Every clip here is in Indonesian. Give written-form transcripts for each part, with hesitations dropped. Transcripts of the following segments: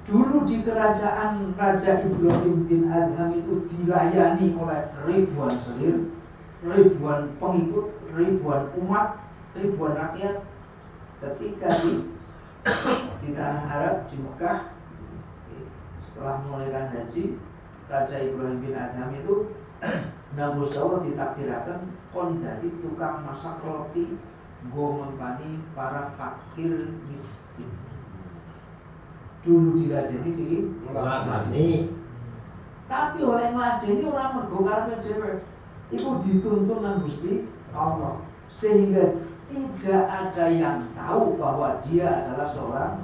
Dulu di kerajaan Raja Ibrahim bin Adham itu dilayani oleh ribuan selir, ribuan pengikut, ribuan umat, ribuan rakyat. Ketika di tanah Arab, di Mekah, setelah menunaikan haji, Raja Ibrahim bin Adham itu nang Allah ditakdirakan kon dadi tukang masak roti nggo ngempani para fakir miskin. Dulu diladeni sih Lamani. tapi oleh ngladeni ora mergo karepe dhewe. Iku dituntun nang Gusti Allah sehingga tidak ada yang tahu bahwa dia adalah seorang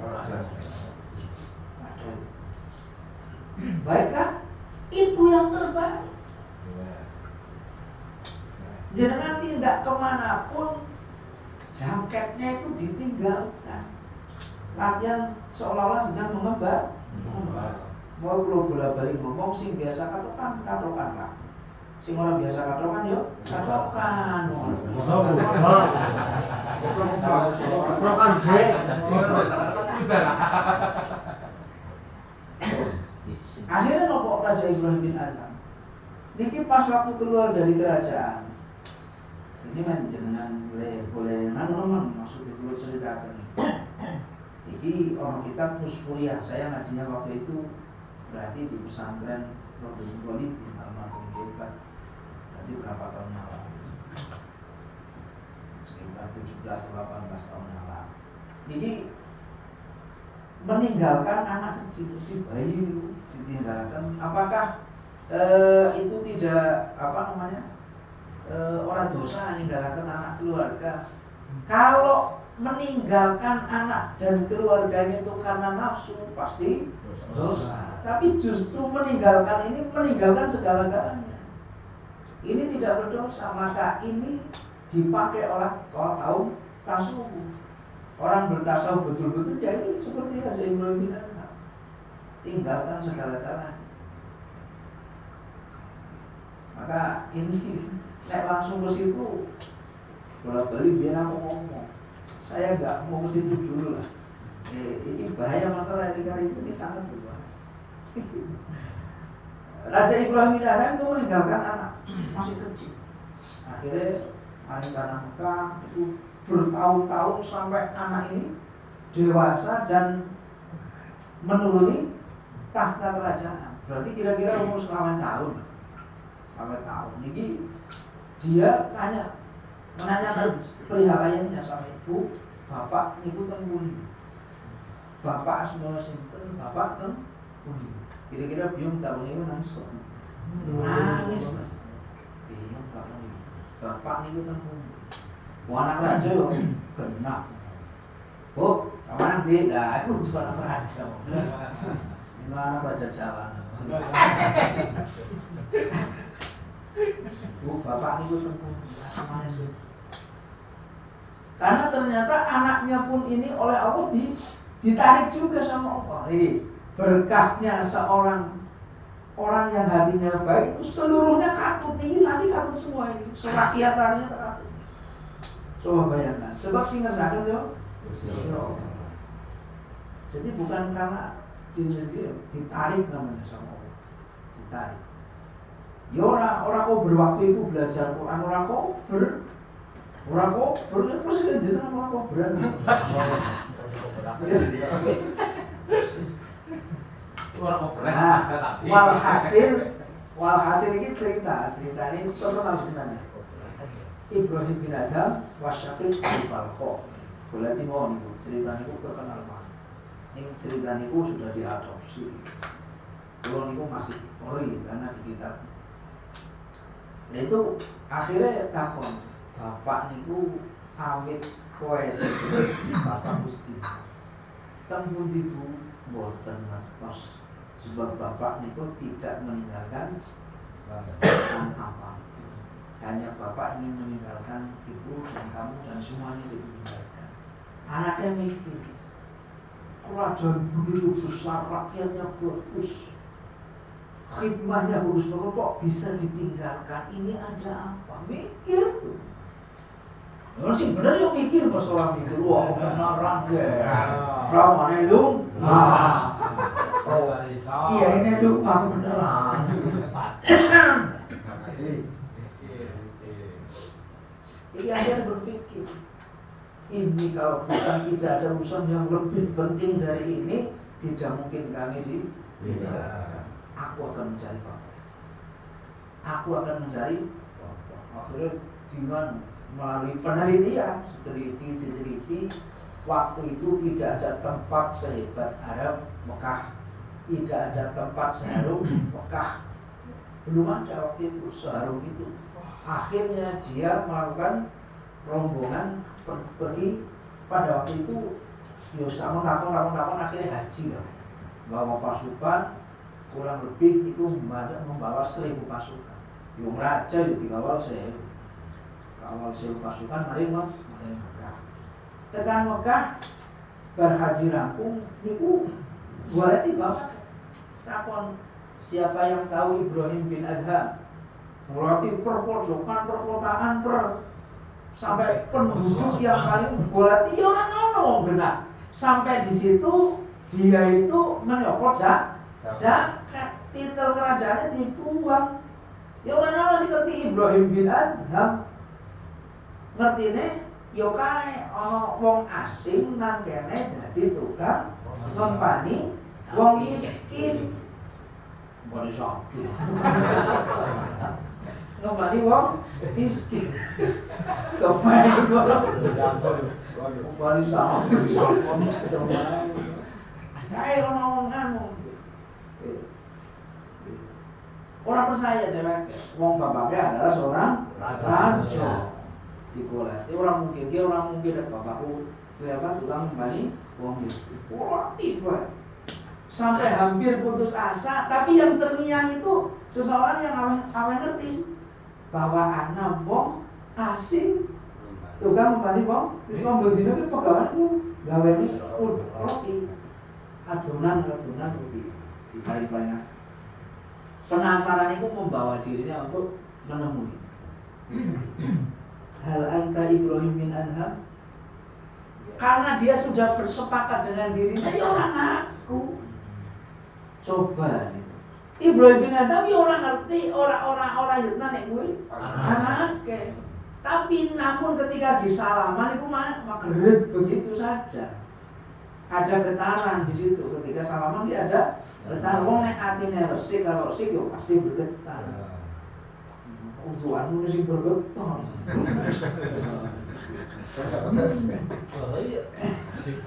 baik kan? Itu yang terbaik. Jangan tindak kemanapun jaketnya itu ditinggalkan. Latihan seolah-olah sedang mengembar. Mau kalau bola-balik ngomong sing biasa katokan lah. Sing orang biasa katokan yo katokan. Katokan guys. Akhirnya nopo Raja Ibrahim bin Adham. Niki pas waktu keluar dari kerajaan. Ini kan jenengan boleh ngomong maksudnya dulu ceritakan. Jadi orang kita Muskuliah, saya ngajinya waktu itu berarti di pesantren Rodul Golib di almarhum Dekat. Berarti berapa tahun yang lalu? Sekitar 17-18 tahun yang lalu. Jadi meninggalkan anak kecil, si bayi itu ditinggalkan. Apakah itu tidak orang dosa meninggalkan anak keluarga? Kalau meninggalkan anak dan keluarganya itu karena nafsu pasti dosa. Tapi justru meninggalkan ini meninggalkan segala-galanya. Ini tidak berdosa, maka ini dipakai oleh kaum tasawuf. Orang bertasawuf betul-betul ya ini seperti Raja Ibrahim bin Adham. Tinggalkan segala-galanya. Maka ini nek langsung ke situ bola-balik biar aku ngomong. Saya nggak mau ke situ dulu lah. Ini bahaya masalah etika ini sangat berbahaya. Raja Ibrahim bin Adham itu meninggalkan anak masih kecil. Akhirnya paling tanah Mekah itu bertahun-tahun sampai anak ini dewasa dan menuruni tahta kerajaan. Berarti kira-kira umur selama tahun. Sampai tahun. Jadi dia menanyakan perihal ayahnya sama ibu, bapak ibu kan pundi. Bapak semua sinten, bapak kan pundi. Kira-kira biung tahun ini nangis kok. Nangis. Biung tahun ini. Bapak ibu kan pundi. Anak raja yo genah. Oh, anak dia, lah aku juga anak raja. Ini anak raja jalan. Bapak ibu kan pundi. Semuanya sih. Karena ternyata anaknya pun ini oleh Allah ditarik juga sama Allah. Ini berkahnya seorang orang yang hatinya baik itu seluruhnya katut. Ini nanti katut semua ini. Serakyatannya katut. Coba bayangkan. Sebab sih ngesakan sih. Jadi bukan karena diri sendiri ditarik namanya sama Allah. Ditarik. Ya orang kok berwaktu itu belajar Quran, orang kok terus jenengan orang kok berani. Walhasil ini cerita ini terkenal sebenarnya. Ibrahim bin Adham wasyaqid al-Balqa. Berarti mau niku cerita niku terkenal banget. Ini cerita niku sudah diadopsi. Kalau niku masih ori karena di kitab. Nah itu akhirnya takon bapak niku amit kowe bapak Gusti. Teng pundi Bu mboten ngertos sebab bapak niku tidak meninggalkan apa. Hanya bapak ingin meninggalkan ibu dan kamu dan semuanya ditinggalkan. Anaknya mikir, kerajaan begitu besar, rakyatnya bagus, khidmahnya bagus banget, kok bisa ditinggalkan? Ini ada apa? Mikir. Orang sih bener yang mikir pas orang mikir, wah benar rakyat, ramai dong. Iya ini lupa beneran. Iya dia berpikir ini kalau bukan tidak ada urusan yang lebih penting dari ini, tidak mungkin kami di. Aku akan mencari fakta. Aku akan mencari fakta. Akhirnya dengan melalui penelitian, diteliti, waktu itu tidak ada tempat sehebat Arab Mekah, tidak ada tempat seharum Mekah, belum ada waktu itu seharum itu. Akhirnya dia melakukan rombongan pergi pada waktu itu. Sama kapan akhirnya haji lah. Bawa pasukan kurang lebih itu membawa 1.000 pasukan. Yung raja itu dikawal 1.000. Kawal 1.000 pasukan mari Mekah. Tekan Mekah berhaji rampung niku boleh tiba takon siapa yang tahu Ibrahim bin Adham. Berarti perpojokan sampai penduduk yang paling berarti ya orang benar. Sampai di situ dia itu menyokot jaket, titel kerajaannya dibuang. Ya orang sih ngerti Ibrahim bin Adham. Ngertine yo kae ana wong asing nang kene dadi tukang ngempani wong miskin. Mbone sakit. Ngempani wong miskin. Kemana kok? Mbone sakit. Kae ana wong anu. Orang percaya cewek, wong bapaknya adalah seorang raja. Diboleh, orang mungkin bapakku apa tukang kembali wong miskin. Tiba sampai hampir putus asa, tapi yang terngiang itu seseorang yang awe ngerti bahwa anak wong asing tukang kembali wong bedino ki pegawane gaweni roti adonan roti di banyak. Penasaran itu membawa dirinya untuk menemui. Hal anta Ibrahim bin Adham? Karena dia sudah bersepakat dengan dirinya, ya orang aku. Coba Ibrahim bin Adham ya orang ngerti, orang yetna nek kuwi anake. Tapi namun ketika disalaman itu mageret begitu saja. Ada getaran di situ ketika salaman dia ada getaran. Wong nek atine resik kalau resik yo pasti bergetar. Ujuanmu sing bergetar.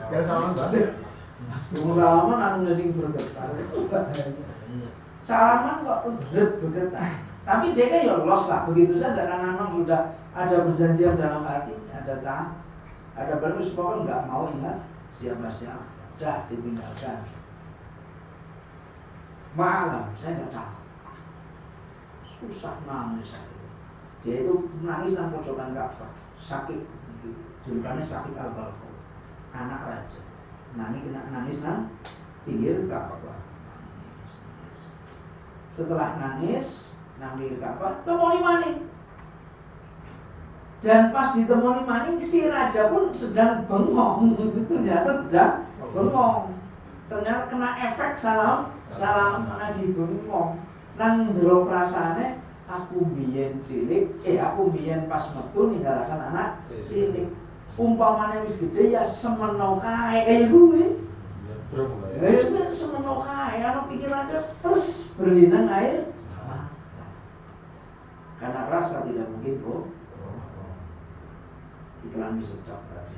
Jangan salah banget. Salaman anu sing bergetar. Salaman kok terus bergetar. Tapi JK ya los lah begitu saja karena memang sudah ada perjanjian dalam hati, ada berus pokoknya nggak mau ingat siapa-siapa, dah ditinggalkan. Malam saya nggak tahu, susah nangis saya. Dia itu nangis dalam pojokan Ka'bah, sakit, julukannya sakit al-balqo, anak raja. Nangis nang pinggir Ka'bah. Setelah nangis nang pinggir Ka'bah, temoni maning. Dan pas ditemoni maning, si raja pun sedang bengong. Ternyata sedang bengong. Ternyata kena efek salam mana dibengong. Nang jero prasaane aku biyen cilik, aku biyen pas metu ninggalaken anak cilik. Umpamane wis gede ya semeno kae kaya kuwi. Ya semeno kae, ana pikirannya terus berlinang air. Karena rasa tidak mungkin kok. Iklan bisa cocok berarti.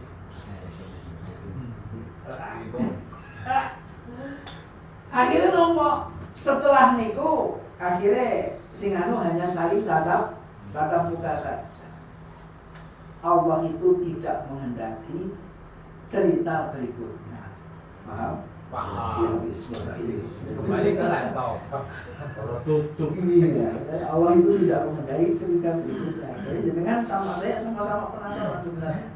Akhirnya nomor setelah niku akhirnya sing anu hanya saling tatap muka saja. Allah itu tidak menghendaki cerita berikutnya. Paham? Paham. Ya, seperti Kembali ke laptop. Tutup. Iya, Allah itu tidak menghendaki cerita berikutnya. Jadi dengan sama saya sama-sama penasaran sebenarnya.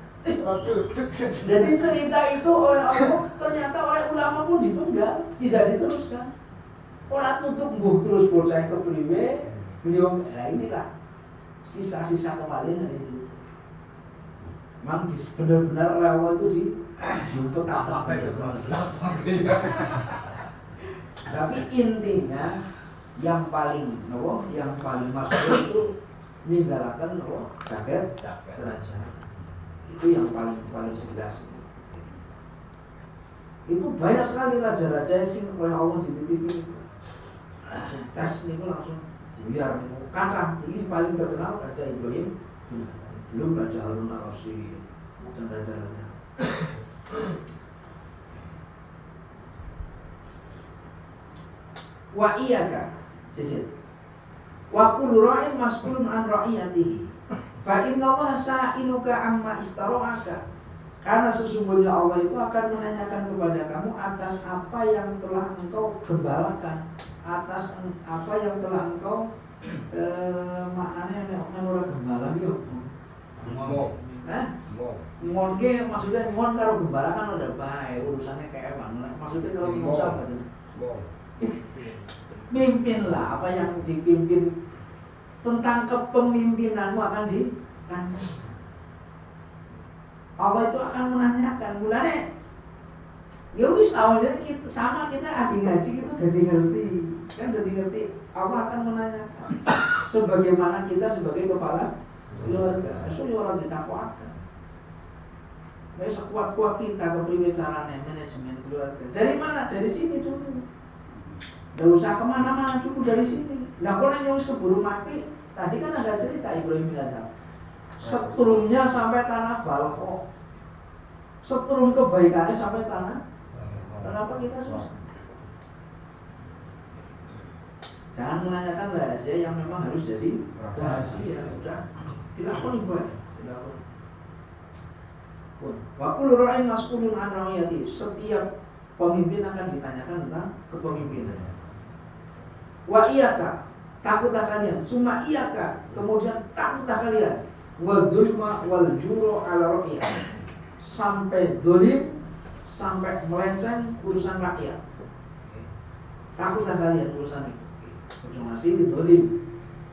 Jadi cerita itu oleh Allah ternyata oleh ulama pun dipenggal, tidak diteruskan. Orang tutup mbuh terus bocah kepriwe, beliau inilah sisa-sisa kemarin ini. Memang benar-benar oleh Allah itu untuk apa itu jelas. Tapi intinya yang paling masyhur itu ninggalaken jaket kerajaan. Itu yang paling jelas. Itu banyak sekali raja-raja yang oleh Allah dititipi. Tes niku langsung buyar niku. Kathah ini paling terkenal Raja Ibrahim, belum Raja Harun al-Rasyid dan raja-raja. Wa iyaka cicit wa kullu ra'in mas'ulun an ra'iyatihi fa inna Allah sa'iluka amma istara'aka, karena sesungguhnya Allah itu akan menanyakan kepada kamu atas apa yang telah engkau gembalakan, atas apa yang telah engkau maknanya ora gembala yo ngon ke maksudnya ngon karo gembala kan udah bae urusannya kayak mana maksudnya kalau Musa apa tuh mimpinlah apa yang dipimpin, tentang kepemimpinanmu akan ditanya. Allah itu akan menanyakan mulane ya wis awalnya kita ngaji itu jadi ngerti Allah akan menanyakan sebagaimana kita sebagai kepala keluarga itu orang ditakwakan. Wis sekuat-kuat kita kepriwe carane manajemen keluarga. Dari mana? Dari sini dulu. Gak usah kemana-mana, cukup dari sini. Nah, kalau yang keburu mati, tadi kan ada cerita Ibrahim bin Adham. Setrumnya sampai tanah Balko, setrum kebaikannya sampai tanah. Kenapa kita susah? Jangan menanyakan rahasia yang memang harus jadi rahasia. Udah dilakoni buat, dilakoni. Wa kullu ra'in mas'ulun an ra'iyati. Setiap pemimpin akan ditanyakan tentang kepemimpinannya. Wa iyaka, takutlah kalian. Summa iyaka, kemudian takutlah kalian. Wa zulma wal juru ala ra'iyah. Sampai zalim, sampai melenceng urusan rakyat. Takutlah kalian urusan itu. Udah masih zalim.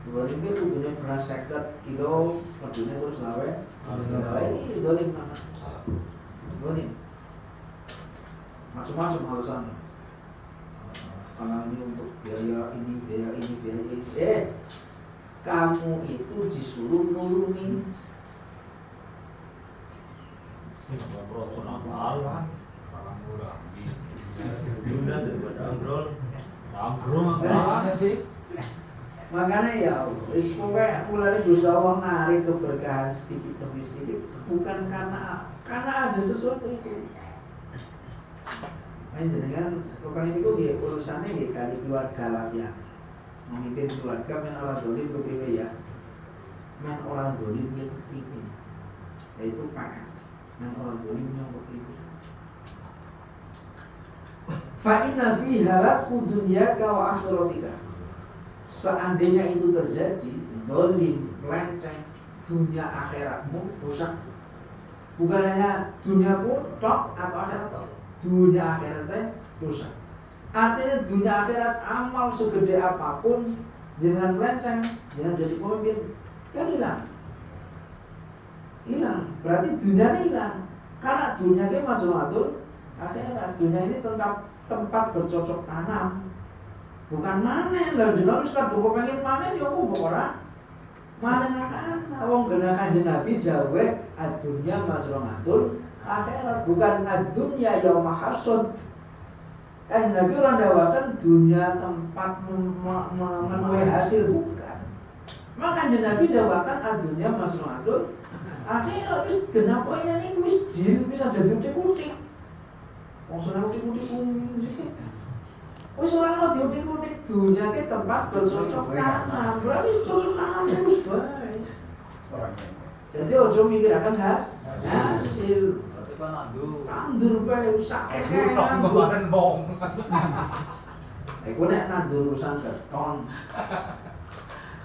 Zalim itu kudunya beras 50 kilo, kudunya terus lawe. Ini zalim mana? Zalim. Macam-macam alasannya. Karena ini untuk biaya ini. Kamu itu disuruh nurunin. Makanya ya, wis pokoke mulane Gusti Allah narik keberkahan sedikit demi sedikit bukan karena ada sesuatu itu. Jenengan pokoknya itu dia urusannya dia kali keluarga lah ya, memimpin keluarga men orang dolim kepriwe ya, men orang dolim yang kepriwe, yaitu pak, men orang dolim yang kepriwe. Fa inna fi halaku dunyaka wa akhiratika. Seandainya itu terjadi, dolim, melenceng, dunia akhiratmu rusak. Bukan hanya duniamu tok atau akhirat tok. Dunia akhiratnya rusak. Artinya dunia akhirat amal segede apapun jangan melenceng, jangan jadi pemimpin kan hilang. Berarti dunia hilang. Karena dunia ini masuk akhirat. Dunia ini tempat bercocok tanam. Bukan manen. Lah dunia wis kadung pengen manen ya kok ora. Manen akan wong genah Kanjeng Nabi dawuh adunya masruhatul akhirat, bukan dunia yaumul hasad. Kan Nabi orang dawakan dunia tempat menuai hasil bukan. Maka Nabi dawakan dunia masruhatul akhirat. Terus kenapa ini wis deal bisa jadi utik-utik. Wong seneng utik-utik wis ora ono diutik-utik dunia ke tempat bercocok tanam. Berarti cocok tanam terus bae. Jadi ojo mikir akan hasil. Tandur bae sak ekean kemarin bong. Iku nek nandur urusan keton.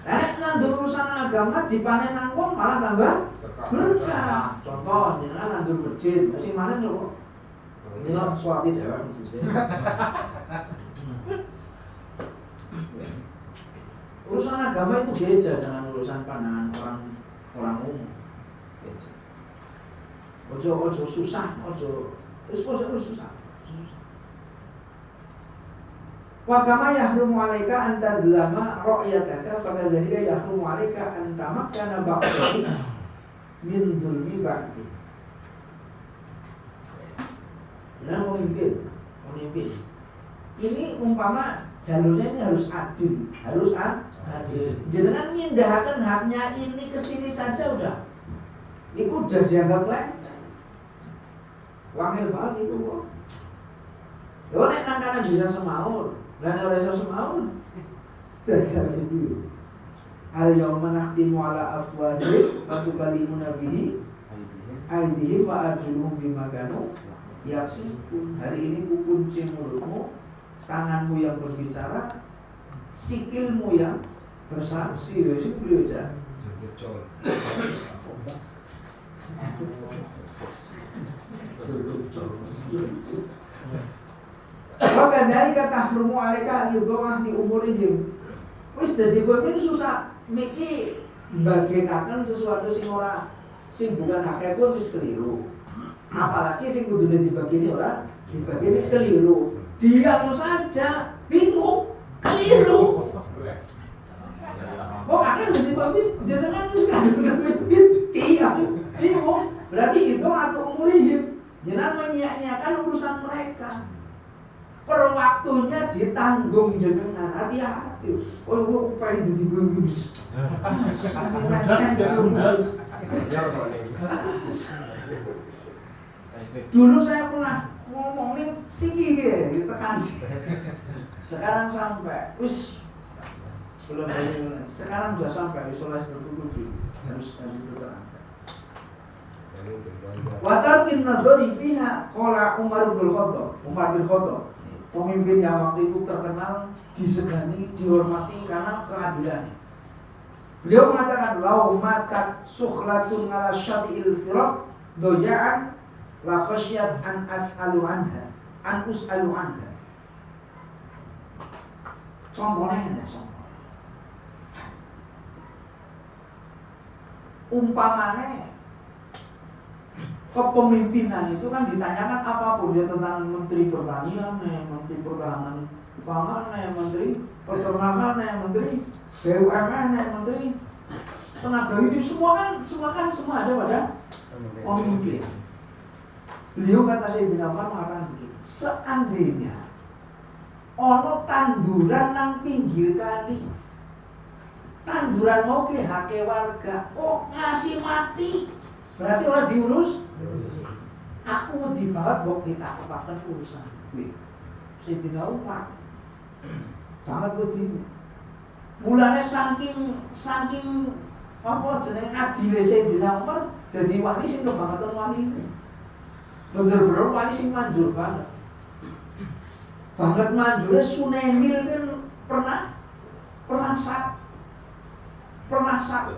Nek nandur urusan agama dipanen nang wong malah tambah berkah. Contoh jenengan nandur becin, sing manen lho. Ini lho suami dewek mesti. Urusan agama itu beda dengan urusan pandangan orang umum. Beda. Ojo susah, ojo susah. Wa kama yahrumu 'alaika an tadlama ra'yataka fakadzalika yahrumu 'alaika an tamakkana ba'dhi min dzulmi ba'di. Nah, pemimpin. Ini umpama jalurnya ini harus adil, adil. Jangan ngindahkan haknya ini ke sini saja udah. Itu udah dianggap lenceng. Wangil banget itu kok. Yo nek nang kanan bisa semaur, lan ora iso semaur. Jajal itu. Al yauma nakhtimu ala afwahihim wa tukallimuna bihi aydihim wa arjuluhum bima kanu yaksibun. Hari ini ku kunci mulutmu, tanganmu yang berbicara, sikilmu yang bersaksi. Lho sing beliau aja. Maka dari kata hrumu alaika al-yudhah di umurihim. Wis dadi pemimpin susah miki mbagekaken sesuatu sing bukan haknya pun wis keliru. Apalagi sing kudune dibagini ora dibagini keliru. Diam saja bingung keliru. Kok akhirnya mesti pemimpin jenengan wis kandung pemimpin diam bingung. Berarti itu atau umurihim. Jangan menyia-nyiakan urusan mereka. Per waktunya ditanggung jenengan, hati-hati. Oh, upaya jadi pemimpin. Dulu saya pernah ngomongin siki tekan sih. Sekarang sampai, belum ada. Sekarang sudah sampai isolasi tertutup, harus diterangkan. Watarkin nadhari fiha qala Umar bin Khattab. Pemimpin yang waktu itu terkenal, disegani, dihormati karena keadilannya. Beliau mengatakan lau matat sukhlatun ala syafi'il firat doya'an la khasyat an us'alu anha. Contohnya ada contoh. Umpamanya kepemimpinan itu kan ditanyakan apapun dia tentang menteri pertanian, menteri pertahanan pangan, menteri peternakan, menteri BUMN, menteri tenaga itu semua ada pada pemimpin. Beliau kata Sayyidina Umar mengatakan begini, seandainya ono tanduran nang pinggir kali, tanduran mau ke hake warga, ngasih mati, berarti orang diurus. Aku wedi banget mbok ditakopaken urusan kuwi. Sayyidina Umar banget wedi. Mulane saking apa jenenge adile Sayyidina Umar dadi wali sing banget wali. Bener-bener wali sing manjur banget. Banget manjure Sunaimil kan pernah sak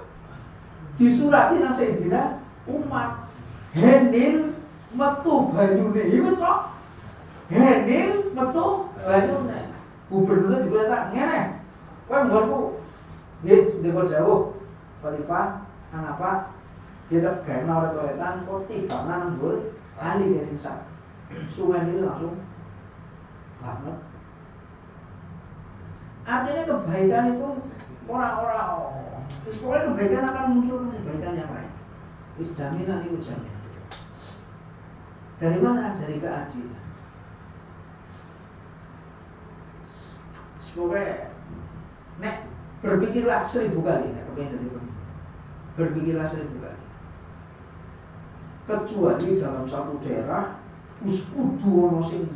disurati nang Sayyidina Umar. Henil metu banyune iki kok. Henil metu banyune. Gubernur diperintah ngene. Kowe nggonku nggih ndek jauh. Khalifah nang apa? Kita gawe toiletan kok tiba nang nggon kali ya sing sak. Sungai ini langsung banget. Artinya kebaikan itu orang-orang. Pokoknya kebaikan akan muncul kebaikan yang lain. Jaminan itu jaminan. Dari mana? Dari keadilan. Semoga berpikirlah 1000 kali berpikirlah 1000 kali. Kecuali dalam satu daerah kudu ono sing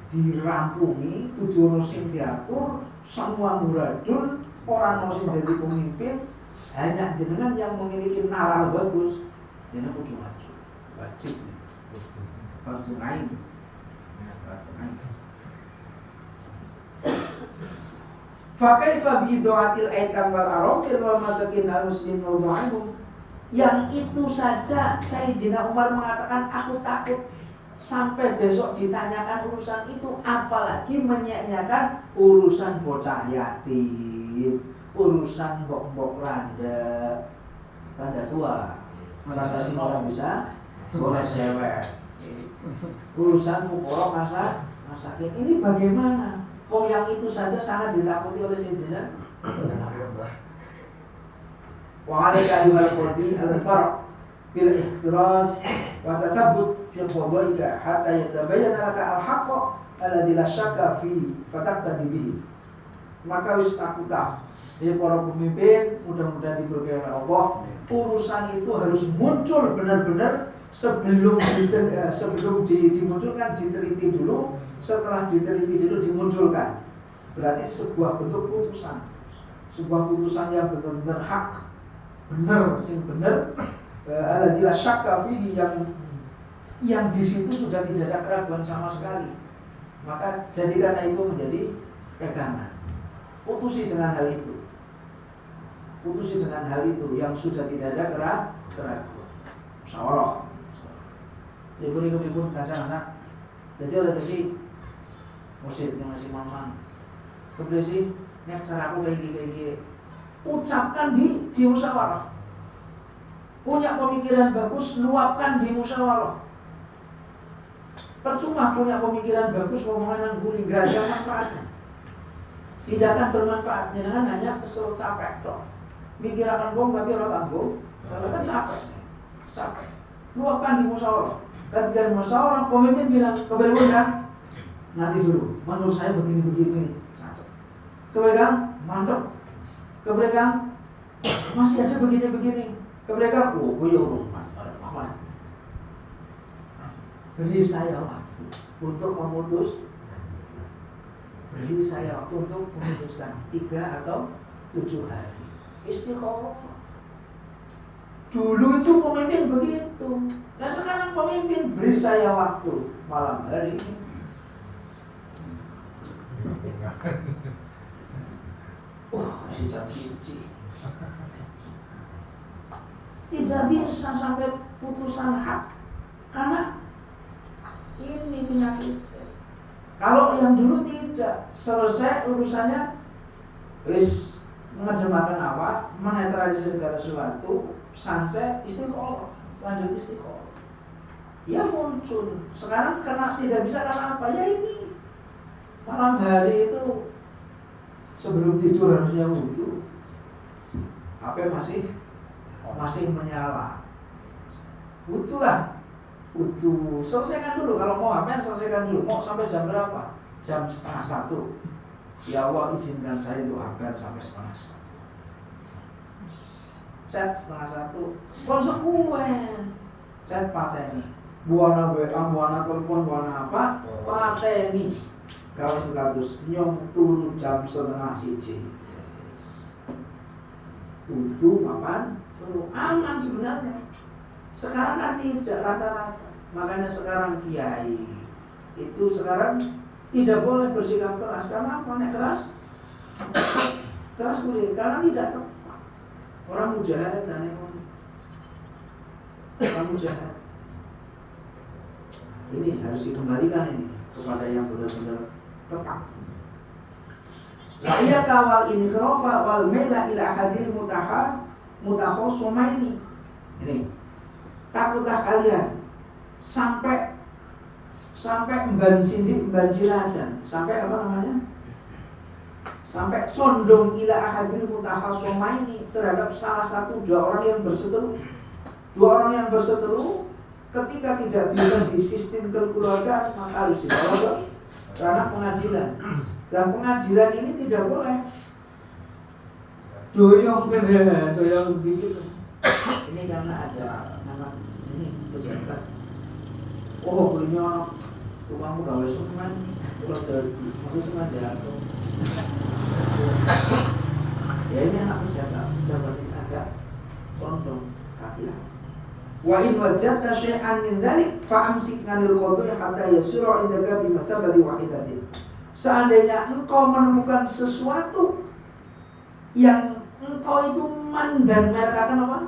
dirampungi, kudu ono sing diatur, semua muradul, orang ono sing jadi pemimpin, hanya jenengan yang memiliki nalar bagus, jenengan kudu maju. Wajib. Fardu ain. Fakaifa bi idaatil aitam wal araqil wal masakin al muslim wal du'aihum. Yang itu saja Sayyidina Umar mengatakan aku takut sampai besok ditanyakan urusan itu, apalagi menyanyikan urusan bocah yatim, urusan mbok-mbok randa tua, randa sing ora bisa boleh cewek. Urusan fukara masakin ini bagaimana? Wong yang itu saja sangat ditakuti oleh Sayyidina. Wa 'alaika ayyuhal qadi al-far' bil ihtiras wa tathabbut fi qada'ika hatta yatabayyana laka al-haqq alladzi la syakka fi fataqtadi bihi. Maka wis takutlah ya para pemimpin, mudah-mudahan diberkahi oleh Allah. Urusan itu harus muncul benar-benar sebelum dimunculkan, diteliti dulu. Setelah diteliti dulu dimunculkan. Berarti sebuah bentuk putusan, sebuah putusan yang benar-benar hak, benar, sing benar. Alladzi la syakka fihi, yang di situ sudah tidak ada keraguan sama sekali. Maka jadikan itu menjadi pegangan. Putusi dengan hal itu. Putusi dengan hal itu yang sudah tidak ada keraguan. Musyawarah. Ibu-ibu kadang anak. Jadi oleh tadi mursyid yang masih mamang. Kemudian sih, nek cara aku kayak gini. Ucapkan di musyawarah. Punya pemikiran bagus, luapkan di musyawarah. Percuma punya pemikiran bagus, ngomongan yang guling, gak ada manfaatnya. Tidak akan bermanfaat, jangan hanya kesel capek dong. Mikir akan bong tapi orang tangguh, kalau kan capek. Luapkan di musyawarah. Ketika di musyawarah, pemimpin bilang kebetulan nanti dulu, menurut saya begini. Kebetulan mantap. Kebetulan masih aja begini. Kebetulan, gue ya udah beri saya waktu untuk memutus. Beri saya waktu untuk memutuskan 3 atau 7 hari. Istiqomah. Dulu itu pemimpin begitu. Nah sekarang pemimpin beri saya waktu malam hari ini. Masih jam 1. Tidak bisa sampai putusan hak karena ini penyakit. Kalau yang dulu tidak selesai urusannya, wis mengedepankan awak, menetralisir segala sesuatu, santai, istiqomah, lanjut istiqomah. Ya muncul. Sekarang karena tidak bisa karena apa? Ya ini malam hari itu sebelum tidur harusnya wudhu, HP masih menyala. Wudhu, selesaikan dulu. Kalau mau HP selesaikan dulu. Mau sampai jam berapa? Jam 12:30. Ya Allah izinkan saya untuk HP sampai 12:30. Chat 12:30. Konsekuen. Chat pateni. Buana WA, buana telepon, buana apa? Pateni. Kalau 100 nyong turun jam 12:30. Wudhu makan aman sebenarnya. Sekarang kan tidak rata-rata. Makanya sekarang kiai itu sekarang tidak boleh bersikap keras. Karena apa? Keras kulit. Karena tidak tepat. Orang mujahid dan orang mujahid ini harus dikembalikan ini kepada yang benar-benar tepat. La iya kawal ini khirofa wal mela ila hadil mutakhasumaini. Ini takutlah kalian sampai banjiradan, sampai apa namanya? Sampai condong ila ahadil mutakhasumaini terhadap salah satu dua orang yang berseteru. Dua orang yang berseteru ketika tidak bisa di sistem kekeluargaan maka harus dibawa ke ranah pengadilan. Dan pengadilan ini tidak boleh doyong begitu. Ini karena ada nama ini pejabat. Oh, punya tukangmu gawe sungan, kalau dari sungan jatuh. Ya ini anak pejabat ini agak condong hati-hati. Wa in wajadta syai'an min dzalik fa'amsik 'anil qadhi hatta yasira indaka bi masabati wahidatin. Seandainya engkau menemukan sesuatu yang engkau itu dan merekakan apa?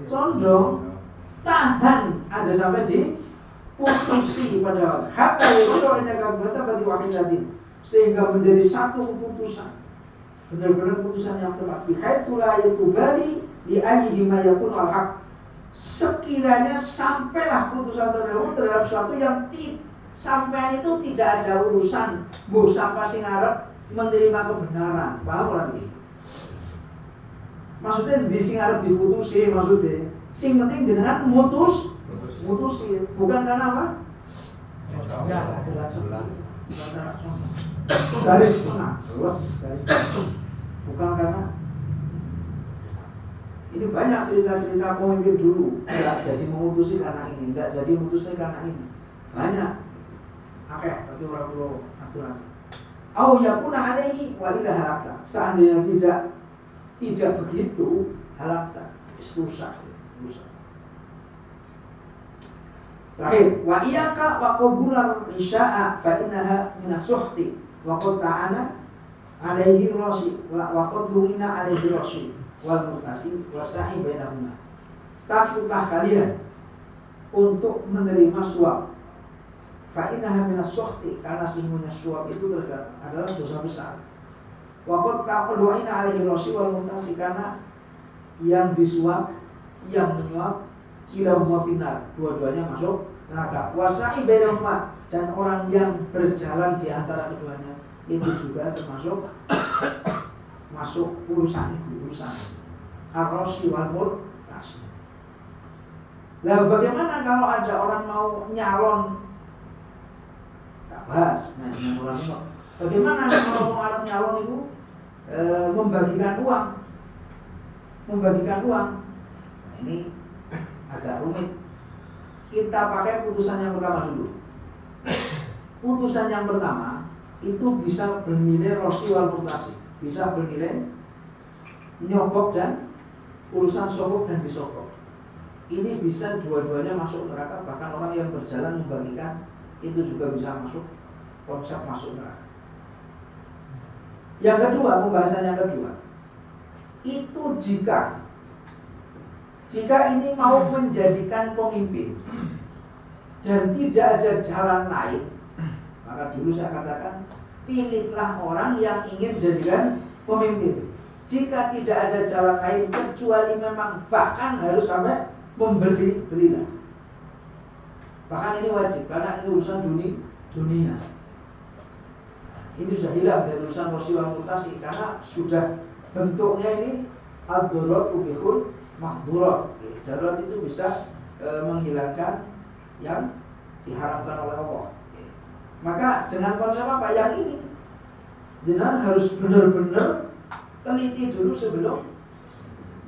Condong, tahan aja sampai diputusi pada hatta yasira indaka bi masabati wahidatin, sehingga menjadi satu keputusan, benar-benar keputusan yang tepat. Bihaitsu la yatubali li ayyihi ma yakun al-haq. Sekiranya sampailah putusan tersebut terhadap sesuatu yang sampean itu tidak ada urusan mbok sapa sing arep menerima kebenaran. Paham ora iki? Maksudnya di sing arep diputusi, maksudnya sing penting jenengan mutusi, bukan karena apa? Garis tengah, luas garis tengah. Bukan karena ini banyak cerita-cerita pemimpin dulu nggak jadi memutusi karena ini, nggak jadi memutusi karena ini. Banyak. Oke, tapi orang perlu aturan. Au yakuna alaihi wa ila halakta. Seandainya tidak begitu, halakta rusak. Terakhir, wa iyaka wa qabular isya'a fa innaha min as-suhti wa qad ta'ana alaihi rashi wa qad ruina alaihi rashi wal mutasi wa sa'i bainahuma. Takutlah kalian untuk menerima suap. Fa innaha min as-suhti, karena sesungguhnya suap itu adalah dosa besar. Wa qad ta'ana alaihi rashi wal mutasi, karena yang disuap, yang menyuap kilahuma finnar, dua-duanya masuk neraka. Wasa'i bainahuma, dan orang yang berjalan di antara keduanya itu juga termasuk masuk urusan ar-rashi wal murtasi. Lah bagaimana kalau ada orang mau nyalon, tak bahas dengan orang itu. Bagaimana kalau mau Arab nyalon itu membagikan uang? Nah, ini agak rumit. Kita pakai putusan yang pertama dulu. Putusan yang pertama itu bisa bernilai rosi wal mutasi, bisa bernilai nyogok dan urusan sogok dan disogok. Ini bisa dua-duanya masuk neraka. Bahkan orang yang berjalan membagikan itu juga bisa masuk konsep masuk neraka. Yang kedua, pembahasan yang kedua itu jika ini mau menjadikan pemimpin dan tidak ada jalan lain, maka dulu saya katakan pilihlah orang yang ingin menjadikan pemimpin. Jika tidak ada jalan lain kecuali memang bahkan harus sampai belilah. Bahkan ini wajib karena ini urusan dunia. Ini sudah hilang dari urusan rosi wal mutasi karena sudah bentuknya ini ad-darurat tubihul mahdurat. Darurat itu bisa menghilangkan yang diharamkan oleh Allah. Maka dengan konsep apa yang ini, jenengan harus benar-benar teliti dulu sebelum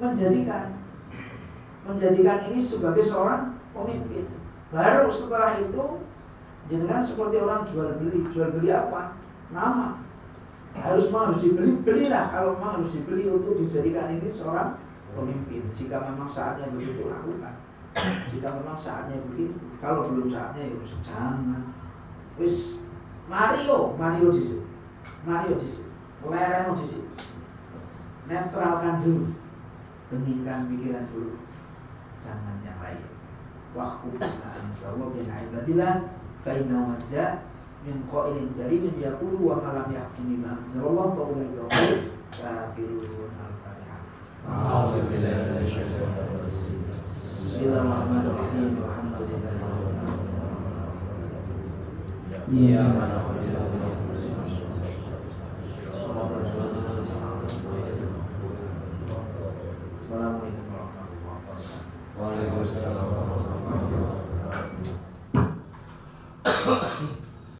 menjadikan ini sebagai seorang pemimpin. Baru setelah itu jenengan seperti orang jual beli apa? Nama. Harus dibeli, belilah. Kalau memang harus dibeli untuk dijadikan ini seorang pemimpin. Jika memang saatnya begitu, lakukan. Jika memang saatnya begitu, kalau belum saatnya ya jangan. Wis Mario dhisik. Lereno dhisik. Netralkan dulu. Beningkan pikiran dulu. Jangan yang lain. Wahkuba ansawwa bin ibadillah fa inna wazza min qailin karimin yaqulu wa malam yahkimi ma anzalallahu fa ulaika hum kafirun. Al-Fatihah. A'udzu billahi minasy syaithanir rajim. Bismillahirrahmanirrahim. Alhamdulillah. Iya, mana